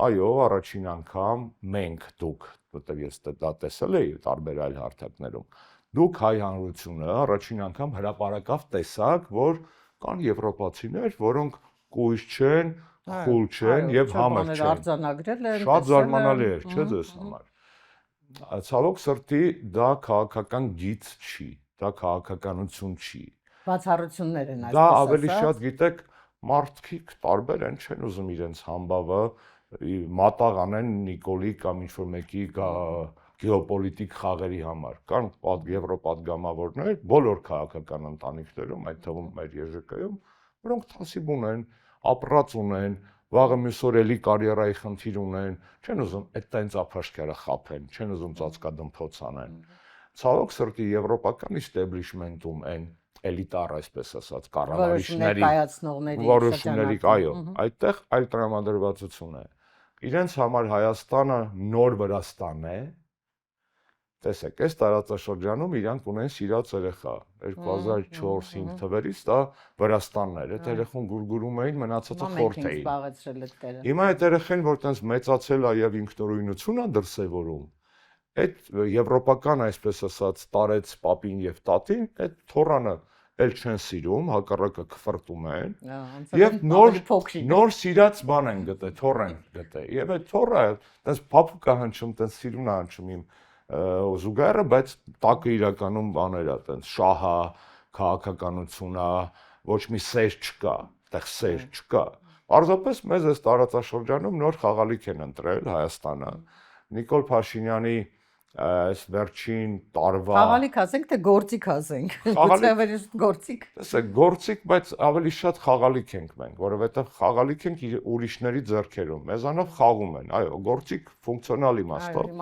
այո, առաջին անգամ մենք դուք, որտեղ ես դա տեսել էի տարբեր այլ հարթակներում, դուք հայ հանրությունը առաջին անգամ հրապարակավ տեսակ, որ կան եվրոպացիներ, որոնք կույր չեն, խուլ չեն եւ համր չեն։ Շատ զարմանալի էր, չէ՞ ձեզ համար։ Ցավոք սրտի դա քաղաքական գիծ չի, դա քաղաքականություն չի։ Բացառություններ են այսպես ասած։ Դա ավելի շատ, գիտեք, մարդիկ տարբեր են, չեն ուզում իրենց համբավը մատաղ անեն Նիկոլի կամ ինչ-որ մեկի գեոպոլիտիկ խաղերի համար։ Կան եվրոպադգամավորներ բոլոր քաղաքական ընտանիքներում, այդ թվում մեր ԵԺԿ-ում, որոնք թասիբ ունեն, ապրած ունեն, վաղը մյուս օր էլի կարիերայի խնդիր ունեն, չեն ուզում այդ տենց ափաշկյարը խաբեն, չեն ուզում ծածկադմփոց անեն։ Ցավոք սրտի եվրոպական իստեբլիշմենտում այն էլիտար, այսպես ասած, որոշումների, այո, այդտեղ այլ տրամադրվածություն է։ Իրենց համար Հայաստանը նոր Վրաստան է։ Տեսեք, այս տարածաշրջանում իրանք ունեն սիրած երեխա 2004-5 թվերից դա Վրաստանն էր, այդ երեխուն գուրգուրում էին, մնացածը խորթ էին։ Հիմա այդ երեխեն, որ տենց մեծացել է եւ ինքնուրույնություն է դրսևորում, այդ եվրոպական, այսպես ասած, տարեց պապին եւ տատին, այդ թորանը էլ չեն սիրում, հակառակը քֆրտում են եւ նոր սիրած բան են գտե, թոր են գտե։ Եվ այդ թորը տենց փափուկ է հնչում, տենց սիրուն է հնչում իմ զուգահեռը, բայց տակը իրականում բաներ է, տենց շահա, քաղաքականությունա, ոչ մի սեր չկա, այդտեղ սեր չկա։ Պարզապես մեզ այս տարածաշրջանում նոր խաղալիք են ընտրել Հայաստանը։ Նիկոլ Փաշինյանի այս վերջին տարվա խաղալիք ասենք թե գործիք ասենք։ Գուցե ավելի գործիք։ Տեսեք, գործիք, բայց ավելի շատ խաղալիք ենք մենք, որովհետև խաղալիք ենք ուրիշների ձեռքերում։ Մեզանով խաղում են, այո, գործիք ֆունկցիոնալ իմաստով։